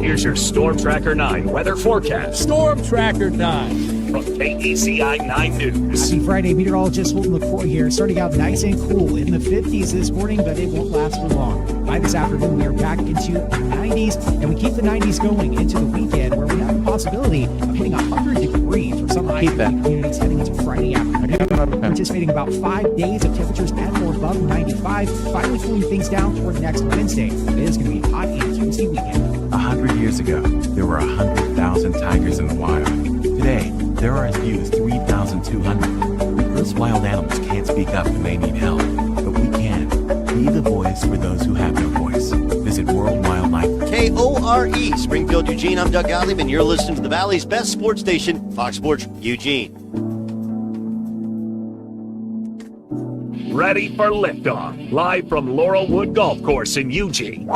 Here's your Storm Tracker 9 weather forecast. Storm Tracker 9. From KECI 9 News. Happy Friday, meteorologist Holton McCoy here. Starting out nice and cool in the 50s this morning, but it won't last for long. By this afternoon, we are back into the 90s, and we keep the 90s going into the weekend, where we have the possibility of hitting 100 degrees for some communities heading into Friday afternoon. Anticipating about 5 days of temperatures at or above 95, finally cooling things down toward next Wednesday. It is going to be hot and Tuesday weekend. 100 years ago, there were 100,000 tigers in the wild. Today, there are as few as 3,200. Those wild animals can't speak up when they need help, but we can. Be the voice for those who have no voice. Visit World Wildlife. KORE, Springfield, Eugene. I'm Doug Gottlieb, and you're listening to the Valley's best sports station, Fox Sports Eugene. Ready for liftoff. Live from Laurelwood Golf Course in Eugene.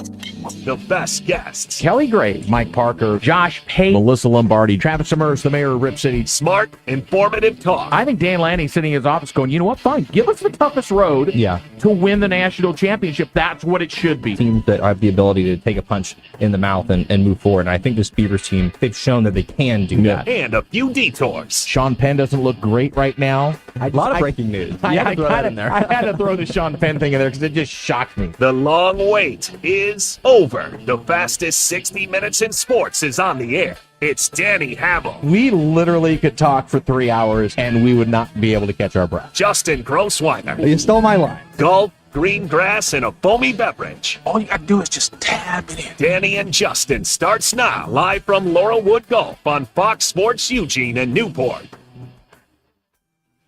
The best guests. Kelly Gray, Mike Parker, Josh Pate, Melissa Lombardi, Travis Summers, the mayor of Rip City. Smart, informative talk. I think Dan Lanning sitting in his office going, you know what, fine, give us the toughest road to win the national championship. That's what it should be. Teams that have the ability to take a punch in the mouth and move forward. And I think this Beavers team, they've shown that they can do that. And a few detours. Sean Penn doesn't look great right now. A lot of breaking news. I had to throw the Sean Penn thing in there because it just shocked me. The long wait is over. The fastest 60 minutes in sports is on the air. It's Danny Havel. We literally could talk for 3 hours and we would not be able to catch our breath. Justin Grossweiler. You stole my line. Golf, green grass, and a foamy beverage. All you gotta do is just tab it in. Danny and Justin starts now, live from Laurelwood Golf on Fox Sports Eugene and Newport.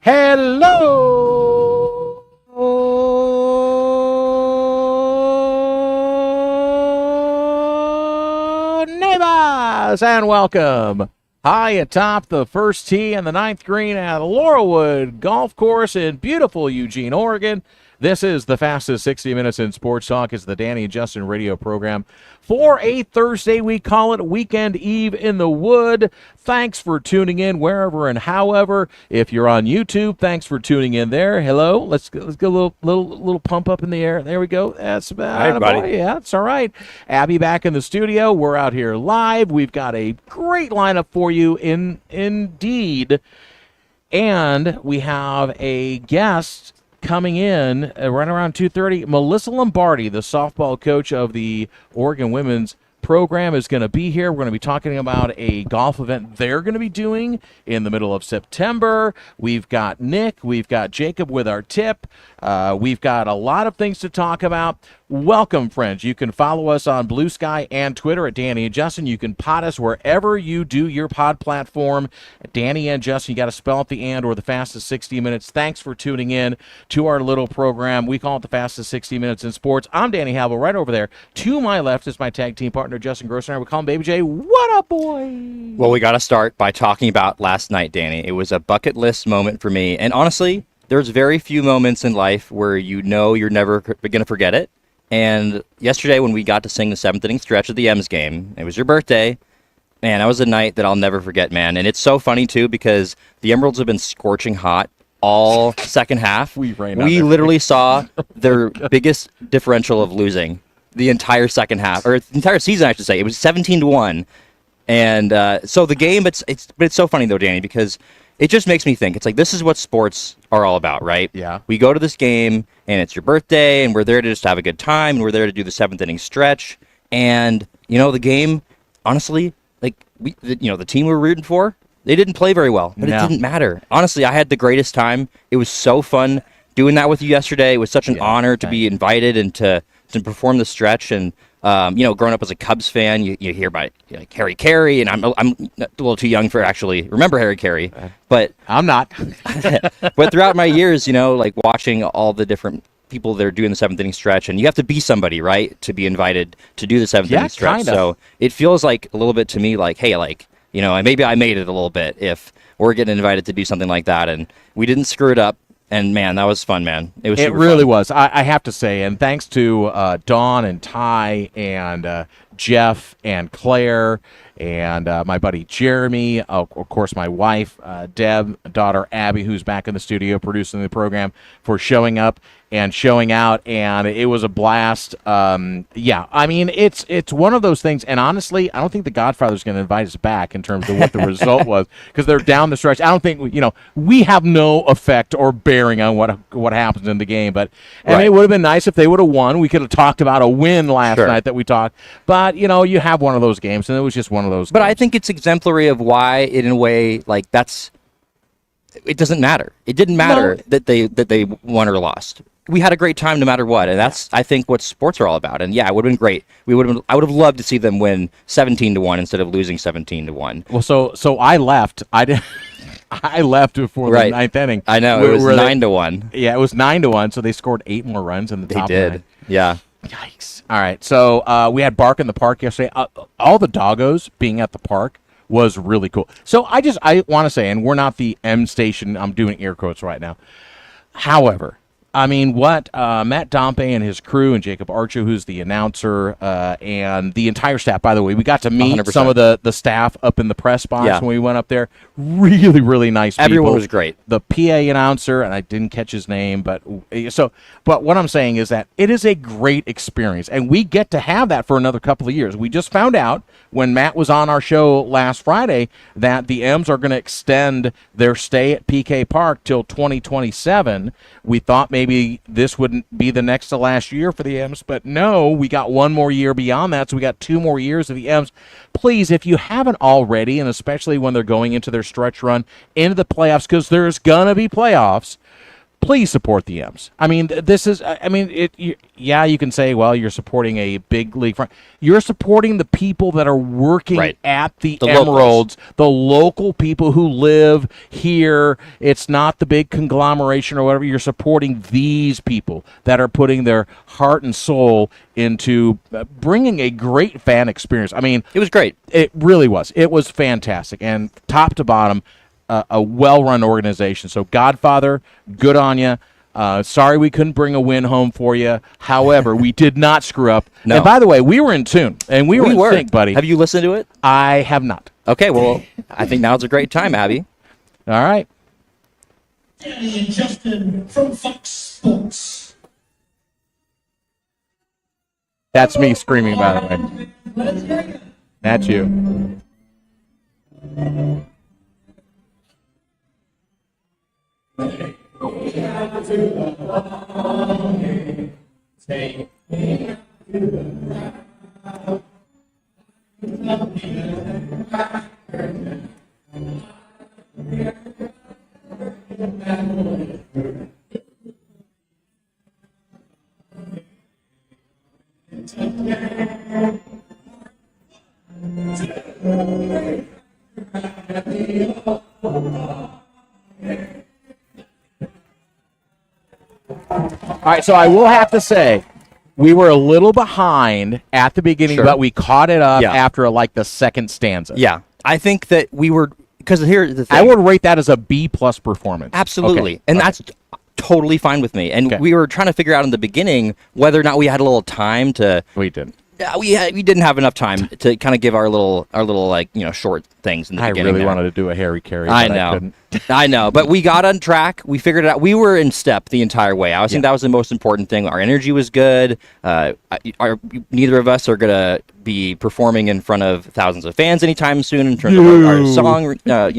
Hello, neighbors, and welcome high atop the first tee and the ninth green at Laurelwood Golf Course in beautiful Eugene, Oregon. This is the fastest 60 minutes in sports talk. It's the Danny and Justin radio program. For a Thursday, we call it Weekend Eve in the Wood. Thanks for tuning in wherever and however. If you're on YouTube, thanks for tuning in there. Hello. Let's get a little pump up in the air. There we go. That's about Hi, everybody. Yeah, it's all right. Abby back in the studio. We're out here live. We've got a great lineup for you indeed. And we have a guest coming in right around 2:30. Melissa Lombardi, the softball coach of the Oregon women's program, is going to be here. We're going to be talking about a golf event they're going to be doing in the middle of September. We've got Nick, we've got Jacob with our tip. We've got a lot of things to talk about. Welcome, friends. You can follow us on Blue Sky and Twitter at Danny and Justin. You can pod us wherever you do your pod platform. Danny and Justin, you got to spell out the and or the fastest 60 minutes. Thanks for tuning in to our little program. We call it the fastest 60 minutes in sports. I'm Danny Havel. Right over there to my left is my tag team partner, Justin Grosser. We call him Baby J. What up, boy? Well, we got to start by talking about last night, Danny. It was a bucket list moment for me. And honestly, there's very few moments in life where you know you're never going to forget it. And yesterday when we got to sing the seventh inning stretch of the M's game, it was your birthday. Man, that was a night that I'll never forget, man. And it's so funny, too, because the Emeralds have been scorching hot all second half. We literally saw their biggest differential of losing the entire second half, or the entire season, I should say. It was 17-1. And so the game, but it's so funny, though, Danny, because it just makes me think. It's like, this is what sports are all about, right? Yeah. We go to this game, and it's your birthday, and we're there to just have a good time, and we're there to do the seventh inning stretch. And, you know, the game, honestly, like, the team we were rooting for, they didn't play very well, but it didn't matter. Honestly, I had the greatest time. It was so fun doing that with you yesterday. It was such an honor to be invited and to perform the stretch. And growing up as a Cubs fan, you hear about Harry Carey, and I'm a little too young for actually remember Harry Carey, but I'm not. But throughout my years, like watching all the different people that are doing the seventh inning stretch, and you have to be somebody, right, to be invited to do the seventh inning stretch. Kinda. So it feels like a little bit to me like, hey, maybe I made it a little bit if we're getting invited to do something like that, and we didn't screw it up. And, man, that was fun, man. It was super really fun. was. I have to say, and thanks to Dawn and Ty and Jeff and Claire and my buddy Jeremy, of course my wife, Deb, daughter Abby, who's back in the studio producing the program, for showing up and showing out, and it was a blast. Yeah, I mean, it's one of those things, and honestly, I don't think the Godfather's going to invite us back in terms of what the result was, because they're down the stretch. I don't think, we have no effect or bearing on what happens in the game, but it would have been nice if they would have won. We could have talked about a win last night that we talked, but, you have one of those games, and it was just one of those But games. I think it's exemplary of why, in a way, like, it doesn't matter. It didn't matter that they won or lost. We had a great time no matter what, and that's I think what sports are all about. And yeah, it would have been great. I would have loved to see them win 17-1 instead of losing 17-1. Well, so I left. I left before the ninth inning. I know it was 9-1. Yeah, it was 9-1. So they scored 8 more runs in the top. They did. 9. Yeah. Yikes! All right, so we had Bark in the Park yesterday. All the doggos being at the park was really cool. So I want to say, and we're not the M station. I'm doing air quotes right now. However, I mean, what Matt Dompe and his crew and Jacob Archer, who's the announcer, and the entire staff, by the way, we got to meet 100%. some of the staff up in the press box Yeah. when we went up there. Really, really nice people. Everyone was great. The PA announcer, and I didn't catch his name, but what I'm saying is that it is a great experience, and we get to have that for another couple of years. We just found out when Matt was on our show last Friday that the M's are going to extend their stay at PK Park till 2027. We thought maybe this wouldn't be the next to last year for the M's, but no, we got one more year beyond that, so we got 2 more years of the M's. Please, if you haven't already, and especially when they're going into their stretch run into the playoffs, because there's going to be playoffs, please support the M's. I mean, this is, you can say, well, you're supporting a big league. You're supporting the people that are working at the Emeralds, the local people who live here. It's not the big conglomeration or whatever. You're supporting these people that are putting their heart and soul into bringing a great fan experience. I mean, It was great. it really was. It was fantastic. And top to bottom, a well-run organization. So, Godfather, good on you. Sorry we couldn't bring a win home for you. However, we did not screw up. No. And by the way, we were in tune, and we were in sync, buddy. Have you listened to it? I have not. Okay, well, I think now's a great time, Abby. All right. Danny and Justin from Fox Sports. That's me screaming, by the way. That's you. All right, so I will have to say, we were a little behind at the beginning, Sure. but we caught it up Yeah. after the second stanza. Yeah, I think that we were, because here's the thing. I would rate that as a B+ performance. Absolutely. Okay. And Okay. that's totally fine with me. And Okay. we were trying to figure out in the beginning whether or not we had a little time to. We did. We didn't have enough time to kind of give our little short things in the I beginning. really there. wanted to do a Harry Carey. I but know. couldn't. I know, but we got on track. We figured it out. We were in step the entire way. I think that was the most important thing. Our energy was good. Neither of us are gonna be performing in front of thousands of fans anytime soon in terms of our song,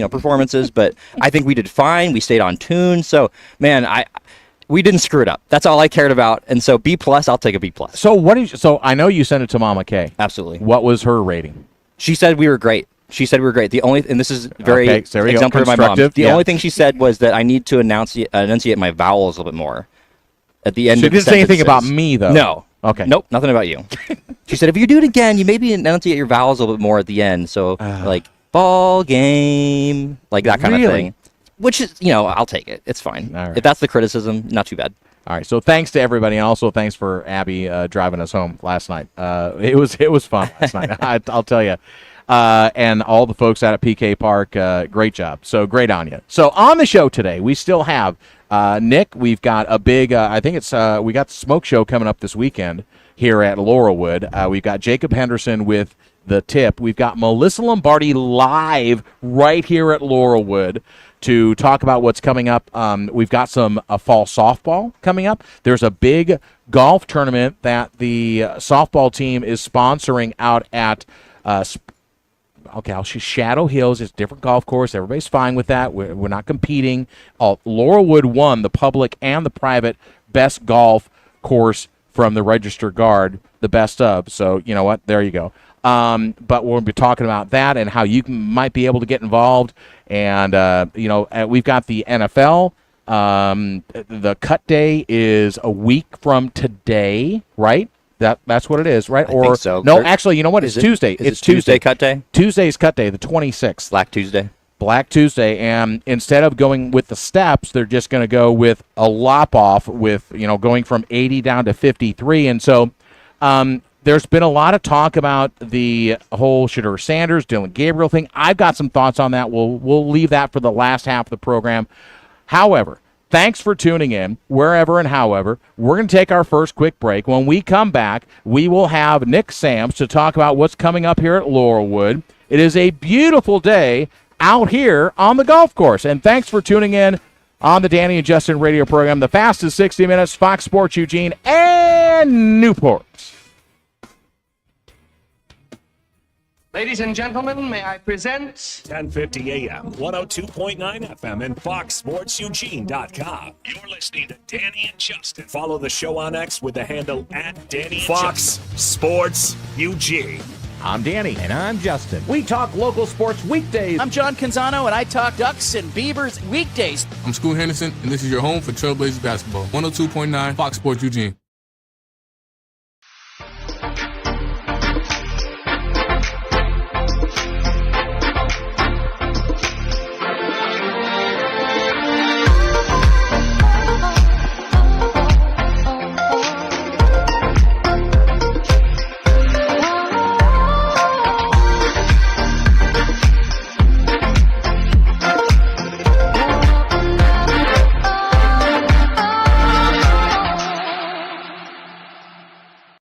performances. But I think we did fine. We stayed on tune. So, man, we didn't screw it up. That's all I cared about. And so B+, I'll take a B+. So I know you sent it to Mama Kay. Absolutely. What was her rating? She said we were great. The only, and this is very Okay, so there we go. exemplary of my mom. Constructive, The yeah. only thing she said was that I need to enunciate my vowels a little bit more at the end. She of didn't say anything sentences. about me, though. No. Okay. Nope. Nothing about you. She said if you do it again, you maybe enunciate your vowels a little bit more at the end. So like ball game, like that kind of Really? thing. Which is, I'll take it. It's fine. All right. If that's the criticism, not too bad. All right, so thanks to everybody, and also thanks for Abby driving us home last night. It was fun last night. I'll tell you. And all the folks out at PK Park, great job. So great on you. So on the show today, we still have Nick. We've got a big, I think it's we got the smoke show coming up this weekend here at Laurelwood. We've got Jacob Henderson with the tip. We've got Melissa Lombardi live right here at Laurelwood to talk about what's coming up. We've got some fall softball coming up. There's a big golf tournament that the softball team is sponsoring out at Shadow Hills. It's a different golf course. Everybody's fine with that. We're not competing. Laurelwood won the public and the private best golf course from the Register Guard, the best of. So, you know what? There you go. But we'll be talking about that and how you might be able to get involved. And, we've got the NFL. The cut day is a week from today, right? That's what it is, right? I think so. No, actually, you know what? It's Tuesday. It's Tuesday cut day? Tuesday's cut day, the 26th. Black Tuesday. And instead of going with the steps, they're just going to go with a lop off with, going from 80 down to 53. And so, there's been a lot of talk about the whole Shedeur Sanders, Dylan Gabriel thing. I've got some thoughts on that. We'll leave that for the last half of the program. However, thanks for tuning in, wherever and however. We're going to take our first quick break. When we come back, we will have Nick Sams to talk about what's coming up here at Laurelwood. It is a beautiful day out here on the golf course. And thanks for tuning in on the Danny and Justin radio program, the fastest 60 minutes, Fox Sports Eugene and Newport. Ladies and gentlemen, may I present 10:50 a.m., 102.9 FM, and FoxSportsEugene.com. You're listening to Danny and Justin. Follow the show on X with the handle @Danny Fox Sports Eugene. I'm Danny. And I'm Justin. We talk local sports weekdays. I'm John Canzano, and I talk Ducks and Beavers weekdays. I'm Scoot Henderson, and this is your home for Trailblazers basketball. 102.9 Fox Sports Eugene.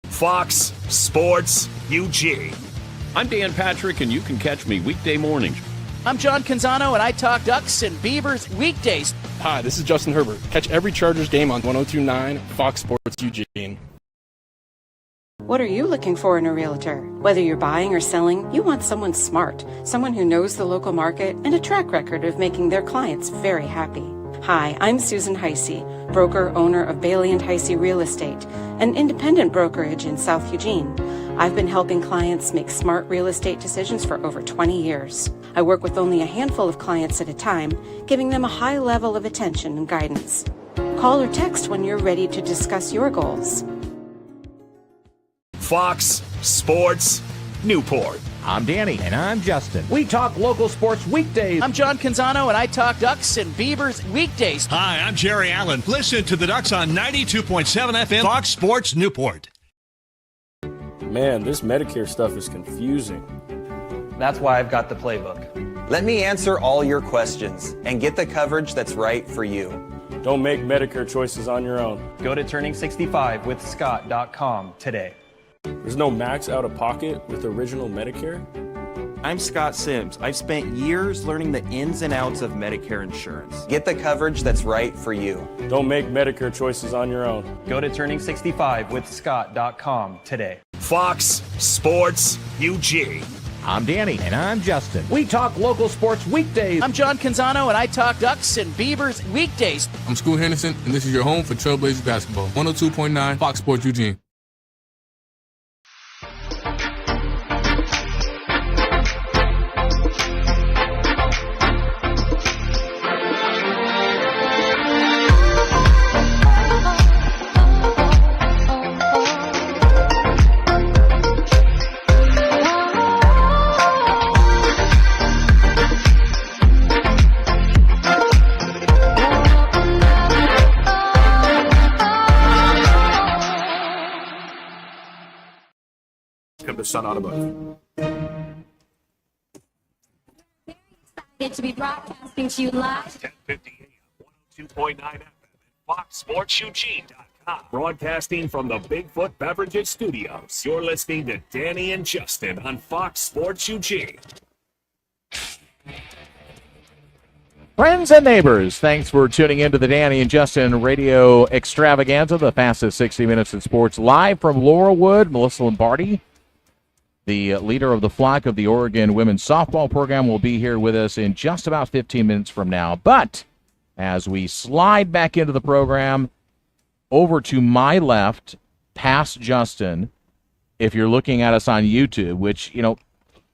Fox Sports Eugene. I'm Dan Patrick, and you can catch me weekday mornings. I'm John Canzano, and I talk Ducks and Beavers weekdays. Hi, this is Justin Herbert. Catch every Chargers game on 102.9 Fox Sports Eugene. What are you looking for in a realtor? Whether you're buying or selling, you want someone smart, someone who knows the local market and a track record of making their clients very happy. Hi, I'm Susan Heisey, broker owner of Bailey & Heisey Real Estate, an independent brokerage in South Eugene. I've been helping clients make smart real estate decisions for over 20 years. I work with only a handful of clients at a time, giving them a high level of attention and guidance. Call or text when you're ready to discuss your goals. Fox Sports Newport. I'm Danny. And I'm Justin. We talk local sports weekdays. I'm John Canzano, and I talk Ducks and Beavers weekdays. Hi, I'm Jerry Allen. Listen to the Ducks on 92.7 FM, Fox Sports Newport. Man, this Medicare stuff is confusing. That's why I've got the playbook. Let me answer all your questions and get the coverage that's right for you. Don't make Medicare choices on your own. Go to turning65withscott.com today. There's no max out of pocket with original Medicare? I'm Scott Sims. I've spent years learning the ins and outs of Medicare insurance. Get the coverage that's right for you. Don't make Medicare choices on your own. Go to turning65withscott.com today. Fox Sports Eugene. I'm Danny. And I'm Justin. We talk local sports weekdays. I'm John Canzano, and I talk Ducks and Beavers weekdays. I'm Scoot Henderson, and this is your home for Trailblazers basketball. 102.9 Fox Sports Eugene. Come to Sun Automotive. Excited to be broadcasting to you live. 10:50 a.m. 102.9 FM and FoxSportsEugene.com. Broadcasting from the Bigfoot Beverages Studios, you're listening to Danny and Justin on Fox Sports Eugene. Friends and neighbors, thanks for tuning in to the Danny and Justin Radio Extravaganza, the fastest 60 minutes in sports, live from Laurelwood. Melissa Lombardi, the leader of the flock of the Oregon women's softball program, will be here with us in just about 15 minutes from now. But as we slide back into the program, over to my left, past Justin, if you're looking at us on YouTube, which,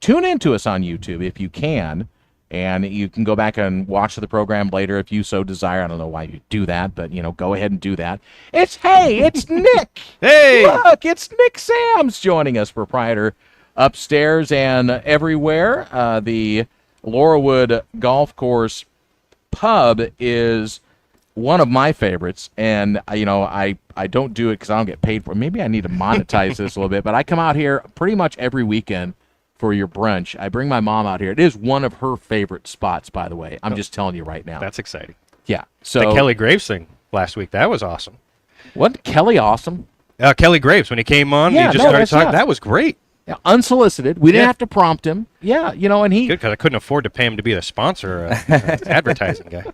tune into us on YouTube if you can. And you can go back and watch the program later if you so desire. I don't know why you do that, but, go ahead and do that. It's Nick. Hey! Look, it's Nick Sams joining us, proprietor upstairs and everywhere. The Laurelwood Golf Course Pub is one of my favorites. And, I don't do it because I don't get paid for it. Maybe I need to monetize this a little bit. But I come out here pretty much every weekend for your brunch. I bring my mom out here. It is one of her favorite spots, by the way. I'm just telling you right now. That's exciting. Yeah. So the Kelly Graves thing last week, that was awesome. What? Kelly awesome? Kelly Graves, when he came on, he just started talking. That was great. Yeah, unsolicited. We didn't have to prompt him. Yeah, and he... Good, because I couldn't afford to pay him to be the sponsor, advertising guy.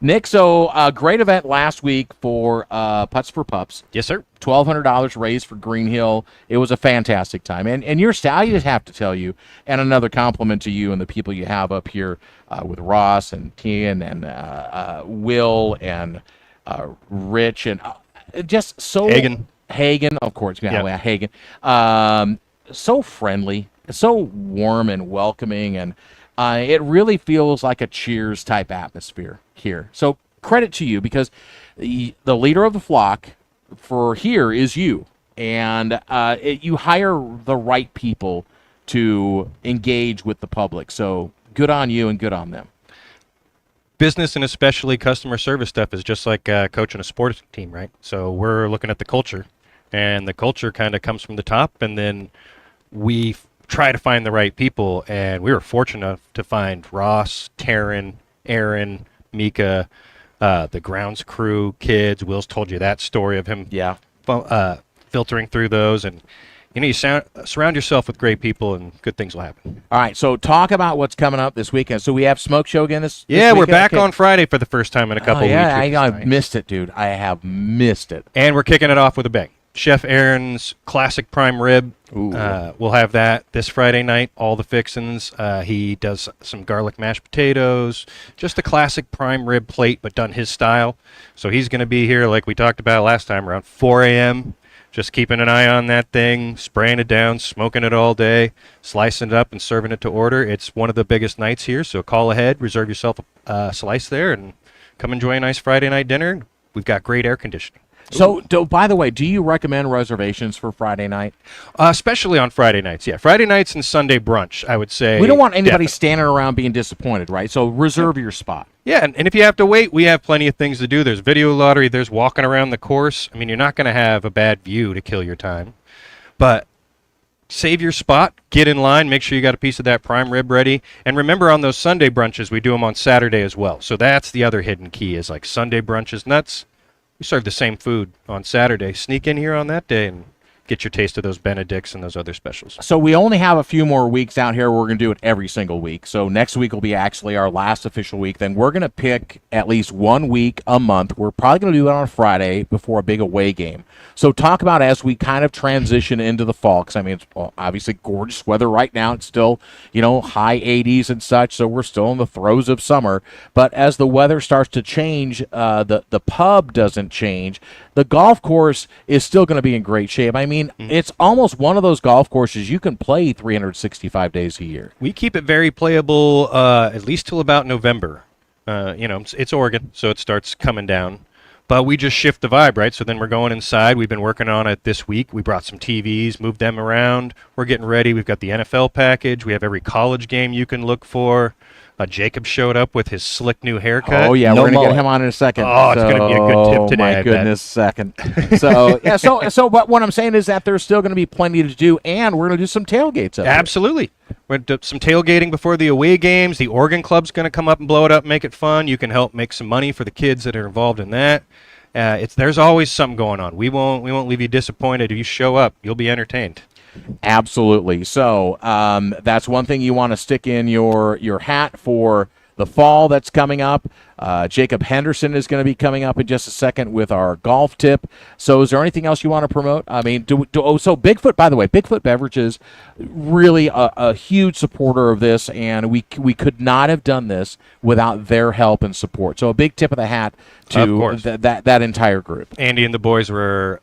Nick, so great event last week for Putts for Pups. Yes, sir. $1,200 raised for Green Hill. It was a fantastic time. And your style, I just have to tell you, and another compliment to you and the people you have up here with Ross and Tian and Will and Rich and just so... Hagen, of course. Yeah, Hagen. So friendly, so warm and welcoming, and it really feels like a Cheers type atmosphere here. So credit to you, because the leader of the flock for here is you, and you hire the right people to engage with the public. So good on you and good on them. Business and especially customer service stuff is just like coaching a sports team, right? So we're looking at the culture, and the culture kind of comes from the top, and then we try to find the right people, and we were fortunate enough to find Ross, Taryn, Aaron, Mika, the grounds crew, kids. Will's told you that story of him filtering through those, and you surround yourself with great people, and good things will happen. All right, so talk about what's coming up this weekend. So we have Smoke Show again this weekend? We're back on Friday for the first time in a couple weeks. I missed it, dude. I have missed it. And we're kicking it off with a bang. Chef Aaron's classic prime rib. We'll have that this Friday night, all the fixins. He does some garlic mashed potatoes, just a classic prime rib plate, but done his style. So he's going to be here, like we talked about last time, around 4 a.m., just keeping an eye on that thing, spraying it down, smoking it all day, slicing it up and serving it to order. It's one of the biggest nights here, so call ahead, reserve yourself a slice there, and come enjoy a nice Friday night dinner. We've got great air conditioning. So, by the way, do you recommend reservations for Friday night? Especially on Friday nights, yeah. Friday nights and Sunday brunch, I would say. We don't want anybody standing around being disappointed, right? So reserve your spot. Yeah, and if you have to wait, we have plenty of things to do. There's video lottery, there's walking around the course. I mean, you're not going to have a bad view to kill your time. But save your spot, get in line, make sure you got a piece of that prime rib ready. And remember, on those Sunday brunches, we do them on Saturday as well. So that's the other hidden key, is like Sunday brunches nuts. We serve the same food on Saturday. Sneak in here on that day and get your taste of those Benedicts and those other specials. So we only have a few more weeks out here. We're going to do it every single week. So next week will be actually our last official week. Then we're going to pick at least 1 week a month. We're probably going to do it on a Friday before a big away game. So talk about as we kind of transition into the fall, because, I mean, it's obviously gorgeous weather right now. It's still, high 80s and such, so we're still in the throes of summer. But as the weather starts to change, the pub doesn't change. The golf course is still going to be in great shape. I mean, it's almost one of those golf courses you can play 365 days a year. We keep it very playable at least till about November. It's Oregon, so it starts coming down. But we just shift the vibe, right? So then we're going inside. We've been working on it this week. We brought some TVs, moved them around. We're getting ready. We've got the NFL package. We have every college game you can look for. Jacob showed up with his slick new haircut. Oh, yeah, we're going to get him on in a second. Oh, it's going to be a good tip today. My goodness, second. So, but what I'm saying is that there's still going to be plenty to do, and we're going to do some tailgates up Absolutely. We're going to do some tailgating before the away games. The Oregon Club's going to come up and blow it up, make it fun. You can help make some money for the kids that are involved in that. There's always something going on. We won't leave you disappointed. If you show up, you'll be entertained. Absolutely. So that's one thing you want to stick in your hat for the fall that's coming up. Jacob Henderson is going to be coming up in just a second with our golf tip. So is there anything else you want to promote? I mean, so Bigfoot, by the way, Bigfoot Beverages, really a huge supporter of this, and we could not have done this without their help and support. So a big tip of the hat to that entire group. Andy and the boys were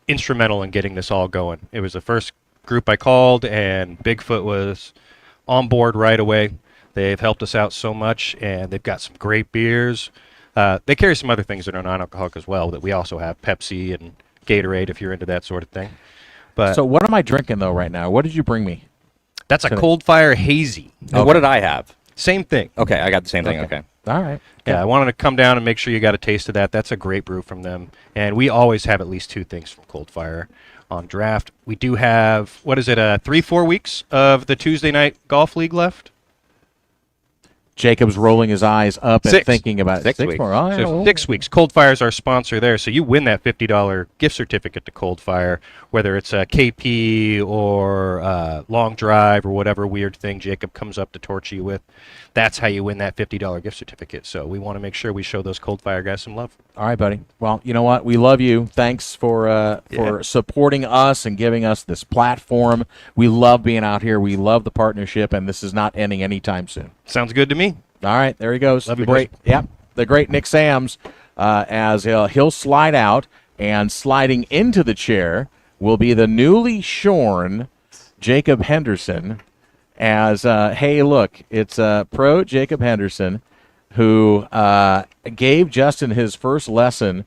instrumental in getting this all going. It was the first group I called, and Bigfoot was on board right away. They've helped us out so much, and they've got some great beers. They carry some other things that are non-alcoholic as well, that we also have, Pepsi and Gatorade, if you're into that sort of thing. But so what am I drinking, though, right now? What did you bring me? That's a Cold Fire Hazy. And what did I have? Same thing. Okay, I got the same thing. Okay. All right. Yeah, I wanted to come down and make sure you got a taste of that. That's a great brew from them. And we always have at least 2 things from Cold Fire on draft. We do have, 3-4 weeks of the Tuesday night golf league left? Jacob's rolling his eyes up and thinking about it. 6 weeks. More. Oh, yeah, So 6 weeks. Cold Fire is our sponsor there. So you win that $50 gift certificate to Cold Fire, whether it's a KP or Long Drive or whatever weird thing Jacob comes up to torture you with. That's how you win that $50 gift certificate. So we want to make sure we show those Cold Fire guys some love. All right, buddy. Well, you know what? We love you. Thanks for supporting us and giving us this platform. We love being out here. We love the partnership, and this is not ending anytime soon. Sounds good to me. All right, there he goes. Love you, great. Yep, the great Nick Sams, as he'll slide out, and sliding into the chair will be the newly shorn Jacob Henderson. As hey, look, it's pro Jacob Henderson, who gave Justin his first lesson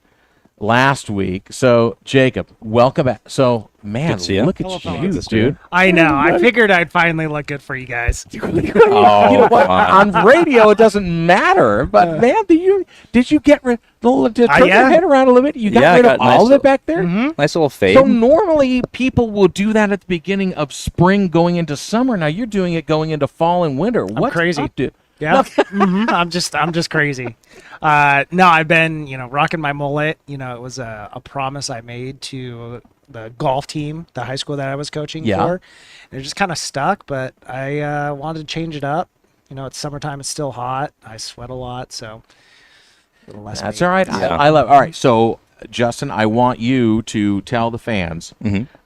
last week. So, Jacob, welcome back. So, man, look at you, dude. I know. I figured I'd finally look good for you guys. You know what? On radio, it doesn't matter. But, man, did you get rid turn your head around a little bit? You got rid of all of it back there? Nice little fade. So, normally, people will do that at the beginning of spring going into summer. Now, you're doing it going into fall and winter. What's crazy. up, dude? Yeah, I'm just crazy. No, I've been rocking my mullet. It was a promise I made to the golf team, the high school that I was coaching for. And it just kind of stuck, but I wanted to change it up. It's summertime. It's still hot. I sweat a lot, so a little less. That's all right. I love. All right, so Justin, I want you to tell the fans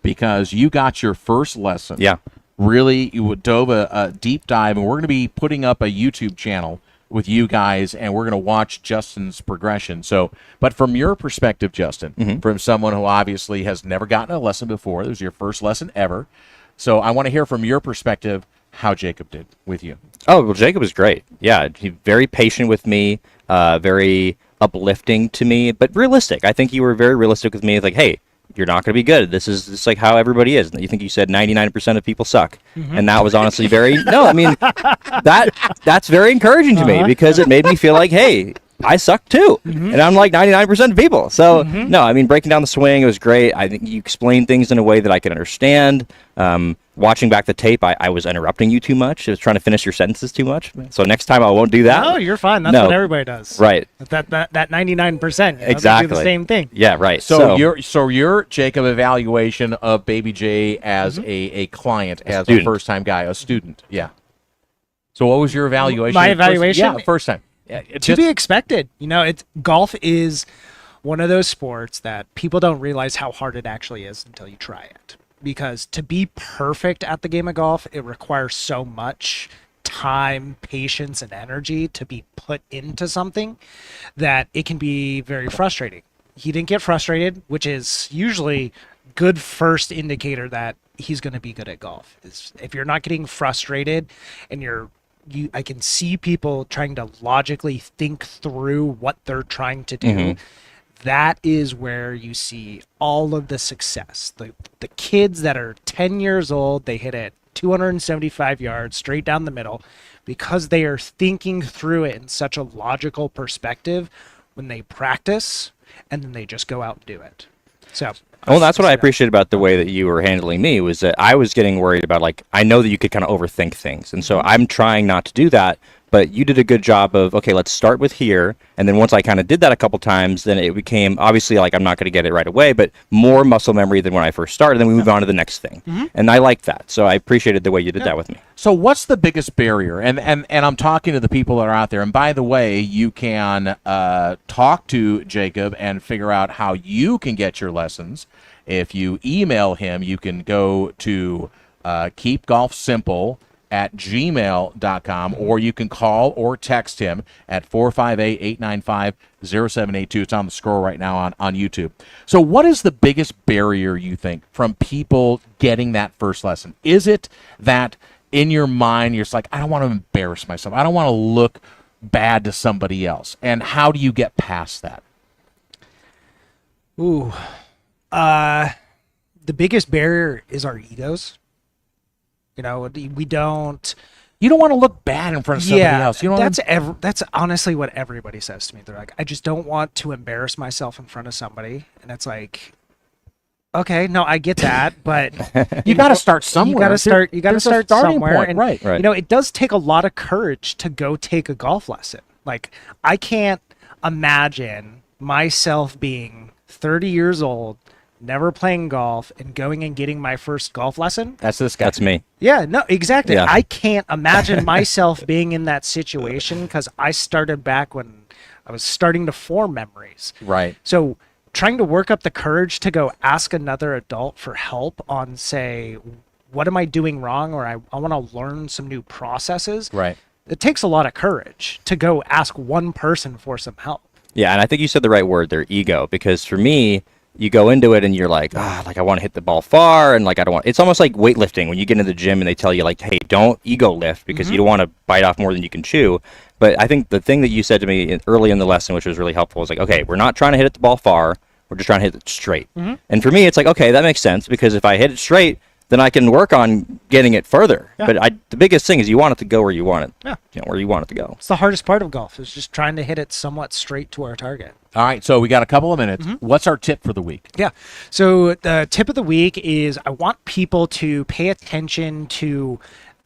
because you got your first lesson. Yeah. Really, you dove a deep dive, and we're going to be putting up a YouTube channel with you guys, and we're going to watch Justin's progression. So, but from your perspective, Justin, from someone who obviously has never gotten a lesson before, this was your first lesson ever. So I want to hear from your perspective how Jacob did with you. Oh, well, Jacob was great. Yeah, he's very patient with me, very uplifting to me, but realistic. I think you were very realistic with me. It's like, hey, you're not going to be good. This is just like how everybody is. You think you said 99% of people suck. And that was honestly that's very encouraging to me because it made me feel like, hey, I suck too. And I'm like 99% of people. So, no, I mean, breaking down the swing, it was great. I think you explained things in a way that I could understand. Watching back the tape, I was interrupting you too much. I was trying to finish your sentences too much. So next time I won't do that. No, you're fine. That's what everybody does. Right. That 99%. Exactly. They do the same thing. Yeah, right. So your Jacob evaluation of Baby J as a client, as a first-time guy, a student. Yeah. So what was your evaluation? My evaluation? First time. Yeah, to be expected. Golf is one of those sports that people don't realize how hard it actually is until you try it. Because to be perfect at the game of golf, it requires so much time, patience, and energy to be put into something that it can be very frustrating. He didn't get frustrated, which is usually good first indicator that he's going to be good at golf. If you're not getting frustrated and I can see people trying to logically think through what they're trying to do. That is where you see all of the success. The kids that are 10 years old, they hit it 275 yards straight down the middle because they are thinking through it in such a logical perspective when they practice, and then they just go out and do it. So, well, that's what I appreciate about the way that you were handling me was that I was getting worried about, like, I know that you could kind of overthink things. And so I'm trying not to do that But you did a good job of, okay, let's start with here. And then once I kind of did that a couple times, then it became obviously like I'm not going to get it right away, but more muscle memory than when I first started. Then we move on to the next thing. And I liked that. So I appreciated the way you did that with me. So what's the biggest barrier? And I'm talking to the people that are out there. And by the way, you can talk to Jacob and figure out how you can get your lessons. If you email him, you can go to keepgolfsimple@gmail.com, or you can call or text him at 458-895-0782. It's on the scroll right now on YouTube. So what is the biggest barrier, you think, from people getting that first lesson? Is it that in your mind you're just like, I don't want to embarrass myself, I don't want to look bad to somebody else? And how do you get past that? Ooh. The biggest barrier is our egos. You know, we don't. You don't want to look bad in front of somebody else. You don't that's honestly what everybody says to me. They're like, I just don't want to embarrass myself in front of somebody. And it's like, okay, no, I get that, but you got to start somewhere. You got to start. You got to start somewhere. Point. And right. You know, it does take a lot of courage to go take a golf lesson. Like, I can't imagine myself being 30 years old, never playing golf, and going and getting my first golf lesson. That's this guy. That's me. Yeah, no, exactly. Yeah. I can't imagine myself being in that situation because I started back when I was starting to form memories. Right. So trying to work up the courage to go ask another adult for help on, say, what am I doing wrong, or I want to learn some new processes. Right. It takes a lot of courage to go ask one person for some help. Yeah, and I think you said the right word there, ego, because for me, you go into it and you're like, like I want to hit the ball far, and like I don't want. It's almost like weightlifting when you get into the gym and they tell you like, hey, don't ego lift because you don't want to bite off more than you can chew. But I think the thing that you said to me early in the lesson, which was really helpful, was like, okay, we're not trying to hit the ball far, we're just trying to hit it straight. And for me, it's like, okay, that makes sense because if I hit it straight, then I can work on getting it further. Yeah. But the biggest thing is you want it to go where you want it. Yeah. You know, where you want it to go. It's the hardest part of golf is just trying to hit it somewhat straight to our target. All right, so we got a couple of minutes. What's our tip for the week? Yeah. So the tip of the week is I want people to pay attention to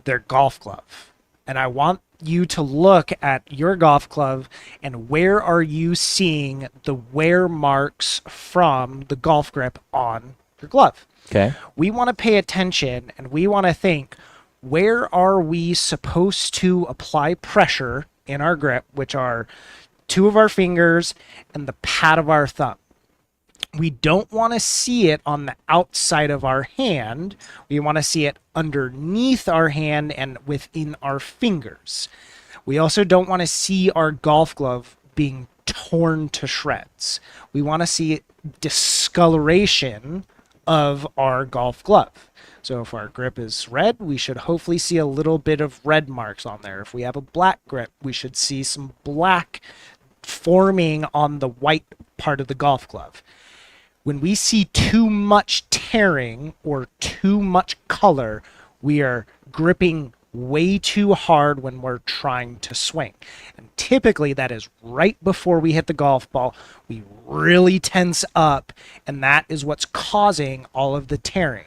their golf glove. And I want you to look at your golf glove and where are you seeing the wear marks from the golf grip on your glove. Okay. We want to pay attention and we want to think, where are we supposed to apply pressure in our grip, which are two of our fingers and the pad of our thumb. We don't want to see it on the outside of our hand. We want to see it underneath our hand and within our fingers. We also don't want to see our golf glove being torn to shreds. We want to see discoloration of our golf glove. So if our grip is red, we should hopefully see a little bit of red marks on there. If we have a black grip, we should see some black forming on the white part of the golf glove. When we see too much tearing or too much color, we are gripping way too hard when we're trying to swing. And typically that is right before we hit the golf ball. We really tense up, and that is what's causing all of the tearing.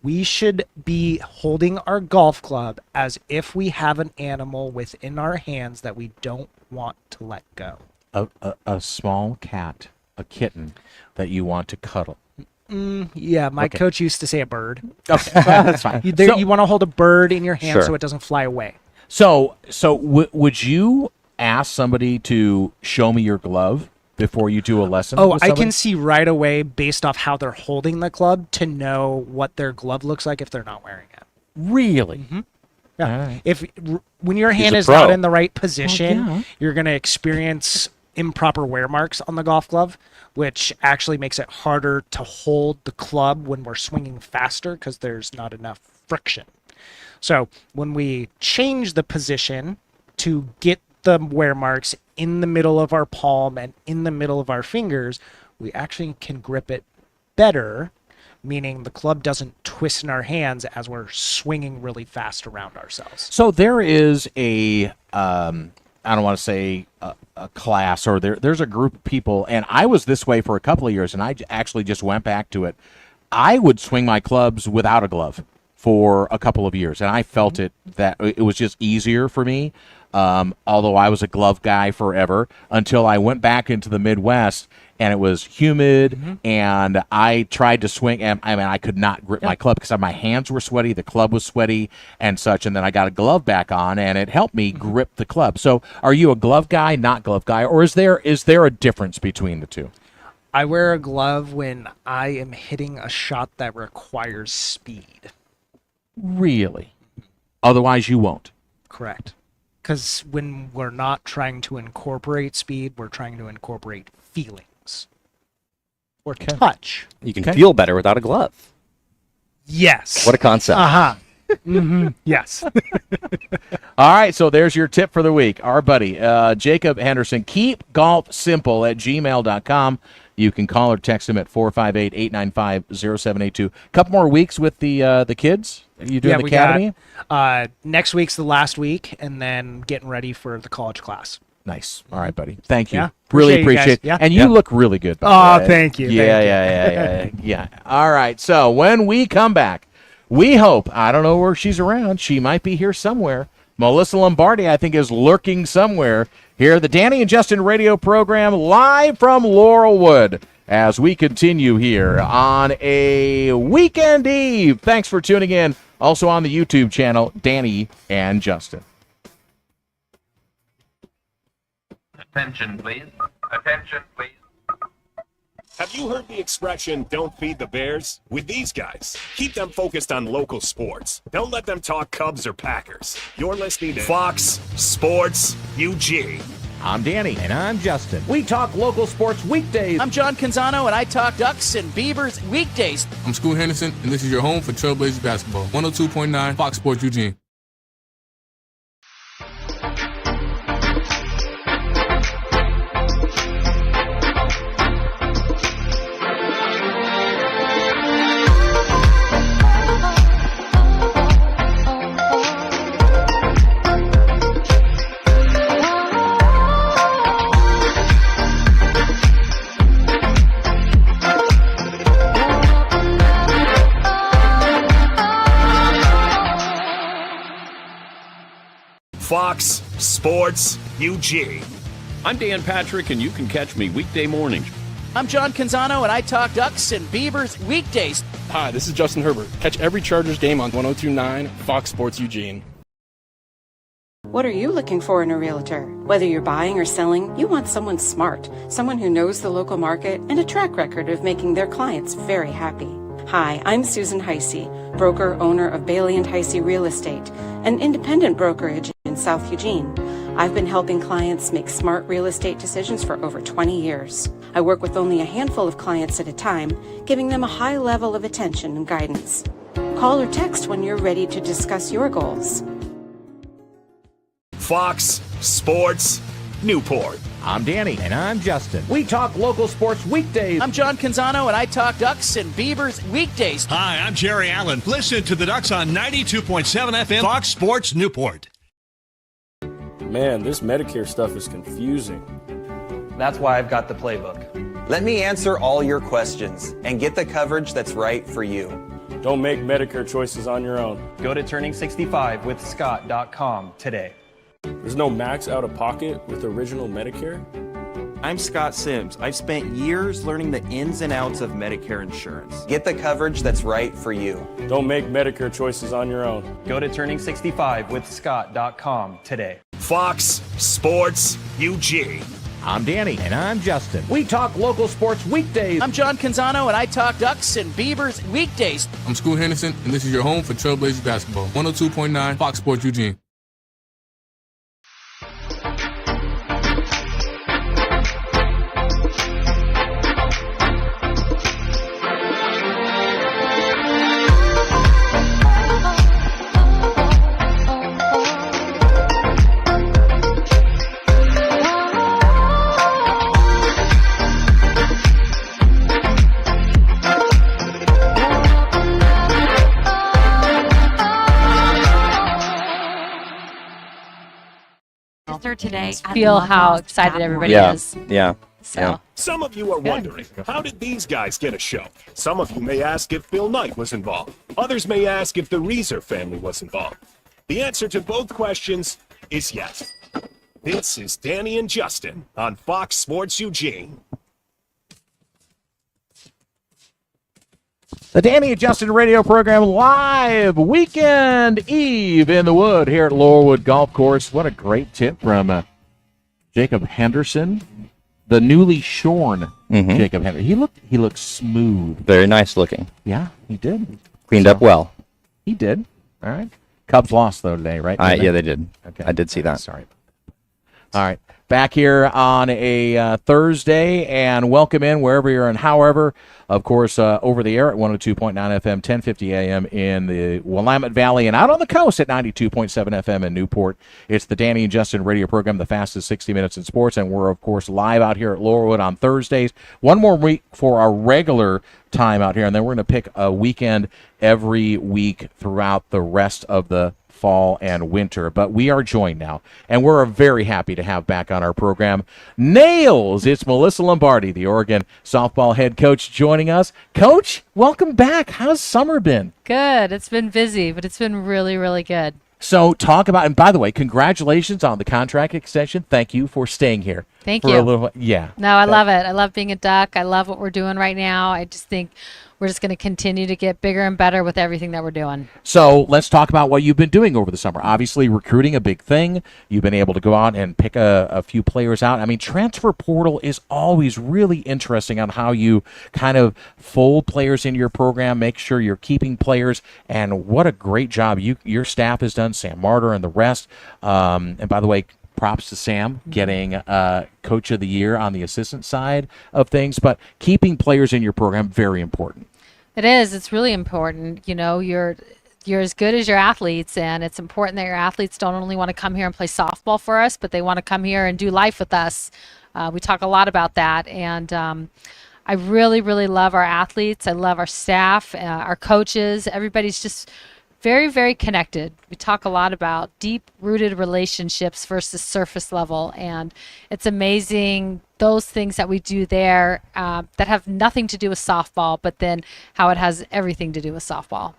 We should be holding our golf club as if we have an animal within our hands that we don't want to let go. A small cat, a kitten that you want to cuddle. Yeah, my coach used to say a bird. Okay, that's fine. You want to hold a bird in your hand so it doesn't fly away. So would you ask somebody to show me your glove before you do a lesson? Oh, with I somebody? can see right away based off how they're holding the club to know what their glove looks like if they're not wearing it. Really? Yeah. Right. When your hand a is pro. not in the right position, yeah. you're going to experience improper wear marks on the golf glove, which actually makes it harder to hold the club when we're swinging faster because there's not enough friction. So when we change the position to get the wear marks in the middle of our palm and in the middle of our fingers, we actually can grip it better, meaning the club doesn't twist in our hands as we're swinging really fast around ourselves. So there is I don't want to say a class, or there's a group of people, and I was this way for a couple of years, and I actually just went back to it. I would swing my clubs without a glove for a couple of years, and I felt it that it was just easier for me. Although I was a glove guy forever until I went back into the Midwest and it was humid and I tried to swing and I could not grip my club because my hands were sweaty, the club was sweaty and such, and then I got a glove back on and it helped me grip the club. So are you a glove guy, not glove guy, or is there a difference between the two? I wear a glove when I am hitting a shot that requires speed. Really? Otherwise you won't. Correct. Because when we're not trying to incorporate speed, we're trying to incorporate feelings or touch. You can feel better without a glove. Yes. What a concept. Yes. All right, so there's your tip for the week. Our buddy, Jacob Henderson. Keep golf simple at gmail.com. You can call or text him at 458-895-0782. Couple more weeks with the kids? Are you doing the academy? Next week's the last week, and then getting ready for the college class. Nice. All right, buddy. Thank you. Yeah. Really appreciate it. Yeah. And you look really good. Oh, thank you. Yeah. All right, so when we come back, we hope, I don't know where she's around. She might be here somewhere. Melissa Lombardi, I think, is lurking somewhere here. The Danny and Justin radio program live from Laurelwood as we continue here on a weekend eve. Thanks for tuning in. Also on the YouTube channel, Danny and Justin. Attention, please. Attention, please. Have you heard the expression, don't feed the bears? With these guys, keep them focused on local sports. Don't let them talk Cubs or Packers. You're listening to Fox Sports UG. I'm Danny. And I'm Justin. We talk local sports weekdays. I'm John Canzano, and I talk Ducks and Beavers weekdays. I'm Scoot Henderson, and this is your home for Trailblazers basketball. 102.9 Fox Sports Eugene. Fox Sports UG. I'm Dan Patrick, and you can catch me weekday mornings. I'm John Canzano, and I talk Ducks and Beavers weekdays. Hi, this is Justin Herbert. Catch every Chargers game on 102.9 Fox Sports Eugene. What are you looking for in a realtor? Whether you're buying or selling, you want someone smart, someone who knows the local market and a track record of making their clients very happy. Hi, I'm Susan Heisey, broker owner of Bailey & Heisey Real Estate, an independent brokerage in South Eugene. I've been helping clients make smart real estate decisions for over 20 years. I work with only a handful of clients at a time, giving them a high level of attention and guidance. Call or text when you're ready to discuss your goals. Fox Sports Newport. I'm Danny. And I'm Justin. We talk local sports weekdays. I'm John Canzano, and I talk Ducks and Beavers weekdays. Hi, I'm Jerry Allen. Listen to the Ducks on 92.7 FM Fox Sports Newport. Man, this Medicare stuff is confusing. That's why I've got the playbook. Let me answer all your questions and get the coverage that's right for you. Don't make Medicare choices on your own. Go to turning65withscott.com today. There's no max out of pocket with original Medicare? I'm Scott Sims. I've spent years learning the ins and outs of Medicare insurance. Get the coverage that's right for you. Don't make Medicare choices on your own. Go to turning65withscott.com today. Fox Sports UG. I'm Danny. And I'm Justin. We talk local sports weekdays. I'm John Canzano, and I talk Ducks and Beavers weekdays. I'm Scoot Henderson, and this is your home for Trailblazers basketball. 102.9 Fox Sports Eugene. Today. Feel how excited everybody is. Yeah. So. Yeah. Some of you are wondering, how did these guys get a show? Some of you may ask if Bill Knight was involved. Others may ask if the Reeser family was involved. The answer to both questions is yes. This is Danny and Justin on Fox Sports Eugene. The Danny and Justin radio program live weekend eve in the wood here at Laurelwood Golf Course. What a great tip from Jacob Henderson, the newly shorn Jacob Henderson. He looked smooth. Very nice looking. Yeah, he did. Cleaned up well. He did. All right. Cubs lost though today, right? Yeah, they did. Okay. I did see that. Sorry. All right. Back here on a Thursday, and welcome in wherever you're and however. Of course, over the air at 102.9 FM, 1050 AM in the Willamette Valley, and out on the coast at 92.7 FM in Newport. It's the Danny and Justin radio program, the fastest 60 minutes in sports, and we're, of course, live out here at Laurelwood on Thursdays. One more week for our regular time out here, and then we're going to pick a weekend every week throughout the rest of the fall and winter. But we are joined now, and we're very happy to have back on our program Nails. It's Melissa Lombardi, the Oregon softball head coach, joining us. Coach, welcome back. How's summer been? Good. It's been busy, but it's been really, really good. So talk about, and by the way, congratulations on the contract extension. Thank you for staying here. Thank for you. A little, yeah. No, I love it. I love being a Duck. I love what we're doing right now. I just think we're just going to continue to get bigger and better with everything that we're doing. So let's talk about what you've been doing over the summer. Obviously, recruiting a big thing. You've been able to go out and pick a few players out. I mean, transfer portal is always really interesting on how you kind of fold players into your program, make sure you're keeping players, and what a great job your staff has done, Sam Martyr and the rest. And by the way, props to Sam getting Coach of the Year on the assistant side of things, but keeping players in your program, very important. It is. It's really important. You know, you're as good as your athletes, and it's important that your athletes don't only want to come here and play softball for us, but they want to come here and do life with us. We talk a lot about that, and I really, really love our athletes. I love our staff, our coaches. Everybody's just very, very connected. We talk a lot about deep-rooted relationships versus surface level, and it's amazing those things that we do there that have nothing to do with softball, but then how it has everything to do with softball.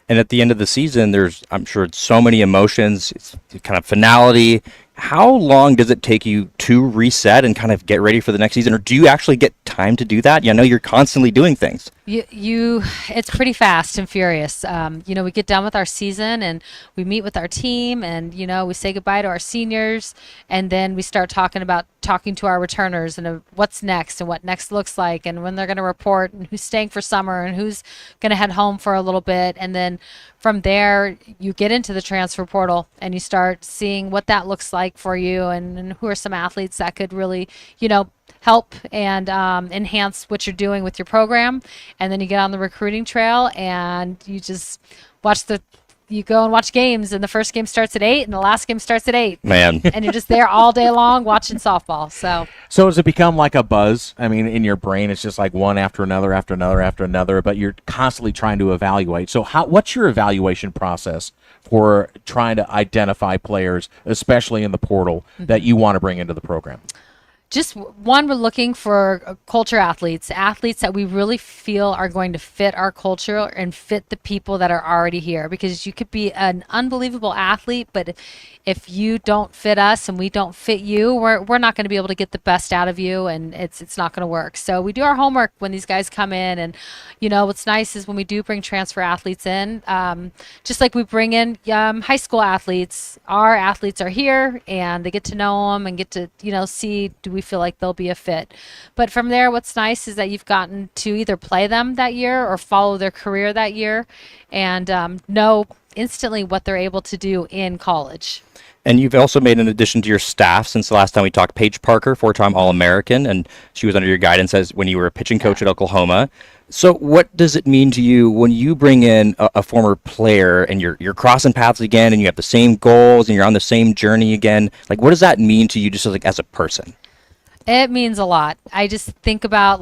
And at the end of the season, there's, I'm sure, so many emotions, it's kind of finality. How long does it take you to reset and kind of get ready for the next season? Or do you actually get time to do that? Yeah, I know you're constantly doing things. It's pretty fast and furious. We get done with our season and we meet with our team, and we say goodbye to our seniors, and then we start talking to our returners and what's next and what next looks like, and when they're going to report, and who's staying for summer and who's going to head home for a little bit. And then from there you get into the transfer portal and you start seeing what that looks like for you, and who are some athletes that could really help and enhance what you're doing with your program. And then you get on the recruiting trail and you just you go and watch games, and the first game starts at 8 and the last game starts at 8. Man. And you're just there all day long watching softball. So has it become like a buzz? I mean, in your brain, it's just like one after another, after another, after another, but you're constantly trying to evaluate. So what's your evaluation process for trying to identify players, especially in the portal, that you want to bring into the program? Just one, we're looking for culture athletes that we really feel are going to fit our culture and fit the people that are already here. Because you could be an unbelievable athlete, but if you don't fit us and we don't fit you, we're not going to be able to get the best out of you, and it's not going to work. So we do our homework when these guys come in, and what's nice is when we do bring transfer athletes in, just like we bring in high school athletes, our athletes are here and they get to know them and get to see, do we feel like they'll be a fit. But from there, what's nice is that you've gotten to either play them that year or follow their career that year, and know instantly what they're able to do in college. And you've also made an addition to your staff since the last time we talked. Paige Parker, 4-time All-American, and she was under your guidance as when you were a pitching coach at Oklahoma. So what does it mean to you when you bring in a former player and you're crossing paths again and you have the same goals and you're on the same journey again? Like, what does that mean to you just like as a person? It means a lot. I just think about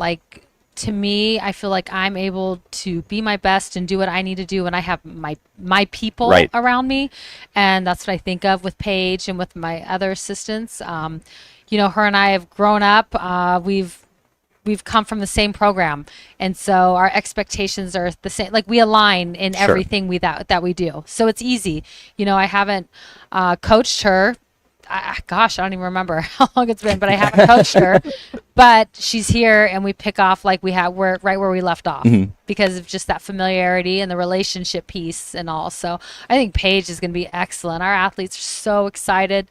to me, I feel like I'm able to be my best and do what I need to do when I have my people Right. around me, and that's what I think of with Paige and with my other assistants. You know, her and I have grown up. We've come from the same program, and so our expectations are the same. Like we align in Sure. everything that we do. So it's easy. You know, I haven't coached her. Gosh, I don't even remember how long it's been, but I haven't coached her. But she's here, and we pick off like we're right where we left off because of just that familiarity and the relationship piece and all. So I think Paige is going to be excellent. Our athletes are so excited.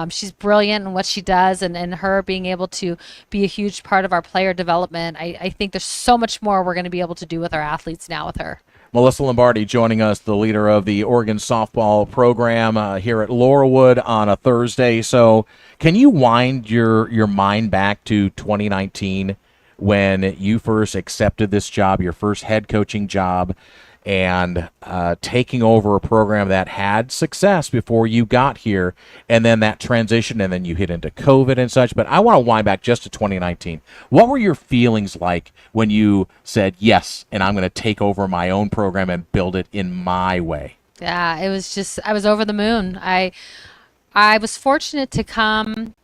She's brilliant in what she does, and her being able to be a huge part of our player development. I think there's so much more we're going to be able to do with our athletes now with her. Melissa Lombardi joining us, the leader of the Oregon softball program here at Laurelwood on a Thursday. So can you wind your mind back to 2019 when you first accepted this job, your first head coaching job, and taking over a program that had success before you got here, and then that transition, and then you hit into COVID and such. But I want to wind back just to 2019. What were your feelings like when you said, yes, and I'm going to take over my own program and build it in my way? Yeah, it was just, I was over the moon. I was fortunate to come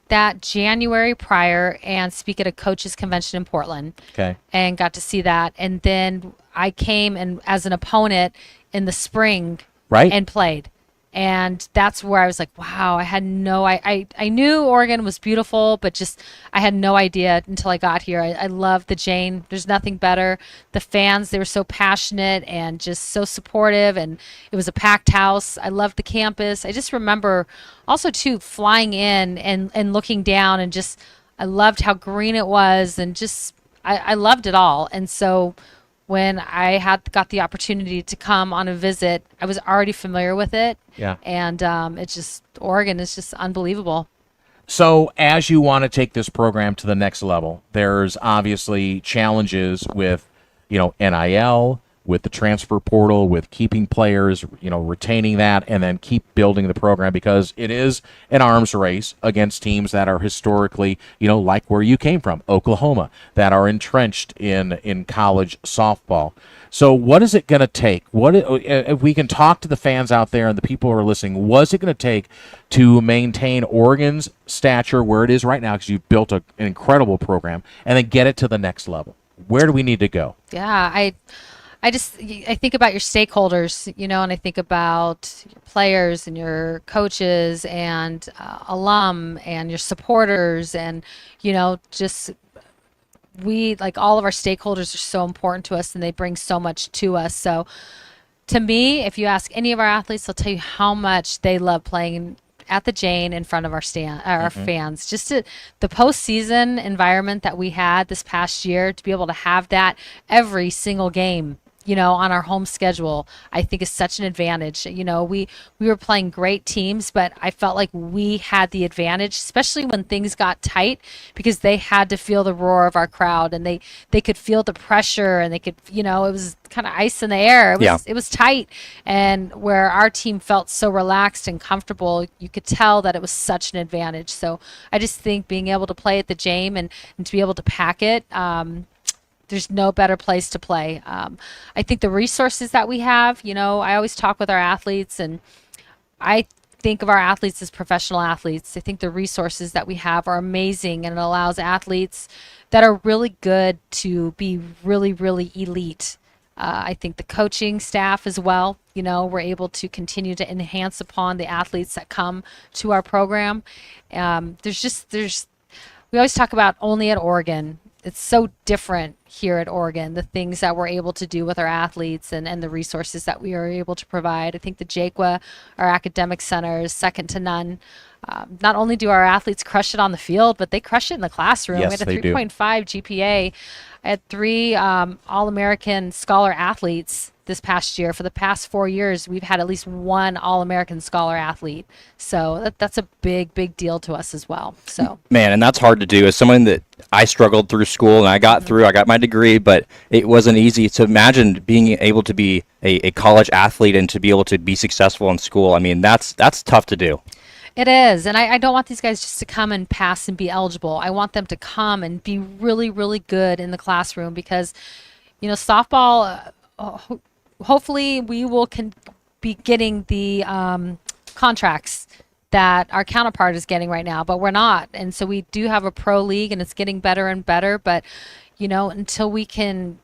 that January prior and speak at a coaches convention in Portland. Okay. And got to see that. And then I came and as an opponent in the spring, right, and played. And that's where I was like, wow, I had I knew Oregon was beautiful, but just I had no idea until I got here. I love the Jane. There's nothing better. The fans, they were so passionate and just so supportive, and it was a packed house. I loved the campus. I just remember also too flying in and looking down and just I loved how green it was, and just I loved it all. And so when I got the opportunity to come on a visit, I was already familiar with it. Yeah. And it's just, Oregon is just unbelievable. So as you want to take this program to the next level, there's obviously challenges with, NIL, with the transfer portal, with keeping players, retaining that, and then keep building the program, because it is an arms race against teams that are historically, like where you came from, Oklahoma, that are entrenched in college softball. So what is it going to take? If we can talk to the fans out there and the people who are listening, what is it going to take to maintain Oregon's stature where it is right now, because you've built an incredible program, and then get it to the next level? Where do we need to go? Yeah, I think about your stakeholders, and I think about your players and your coaches and alum and your supporters, and just we, like, all of our stakeholders are so important to us, and they bring so much to us. So to me, if you ask any of our athletes, they'll tell you how much they love playing at the Jane in front of our fans. Just the postseason environment that we had this past year, to be able to have that every single game, on our home schedule, I think is such an advantage. We were playing great teams, but I felt like we had the advantage, especially when things got tight, because they had to feel the roar of our crowd, and they could feel the pressure, and they could, it was kind of ice in the air. It was tight, and where our team felt so relaxed and comfortable, you could tell that it was such an advantage. So I just think being able to play at the Jame and to be able to pack it, there's no better place to play. I think the resources that we have, I always talk with our athletes, and I think of our athletes as professional athletes. I think the resources that we have are amazing, and it allows athletes that are really good to be really, really elite. I think the coaching staff as well, we're able to continue to enhance upon the athletes that come to our program. We always talk about only at Oregon. It's so different here at Oregon, the things that we're able to do with our athletes and the resources that we are able to provide. I think the JAQA, our academic center, is second to none. Not only do our athletes crush it on the field, but they crush it in the classroom. Yes, we had a 3.5 GPA. I had 3 All-American Scholar athletes this past year. For the past 4 years, we've had at least 1 All-American Scholar athlete. So that's a big, big deal to us as well. So man, and that's hard to do. As someone that I struggled through school, and I got through, I got my degree, but it wasn't easy to imagine being able to be a college athlete and to be able to be successful in school. I mean, that's tough to do. It is, and I don't want these guys just to come and pass and be eligible. I want them to come and be really, really good in the classroom because, softball, hopefully we will be getting the contracts that our counterpart is getting right now, but we're not. And so we do have a pro league, and it's getting better and better, but, until we can